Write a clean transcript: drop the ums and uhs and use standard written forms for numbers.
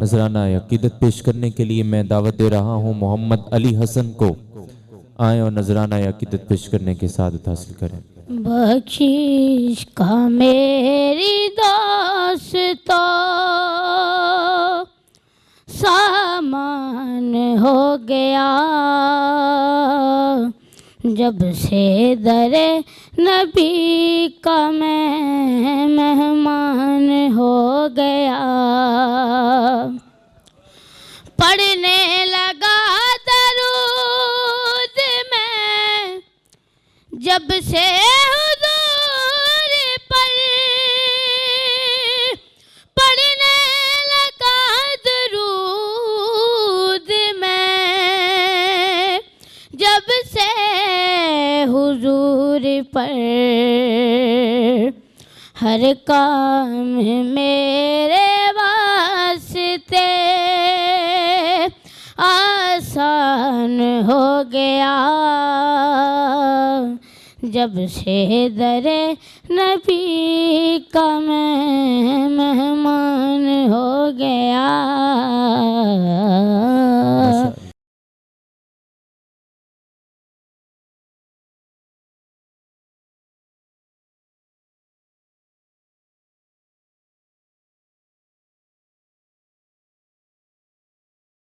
नजराना अकीदत पेश करने के लिए मैं दावत दे रहा हूं मोहम्मद अली हसन को। आए और नजराना अकीदत पेश करने के साथ हासिल करें। बख्शिश का मेरी दास्तां सामान हो गया, जब से दरे नबी का मैं मेहमान हो गया। पढ़ने लगा दरूद में जब से हुजूर पर, पढ़ने लगा दरूद में जब से हुजूर पर, हर काम मेरे वास्ते आसान हो गया, जब से दरे नबी का मैं मेहमान हो गया।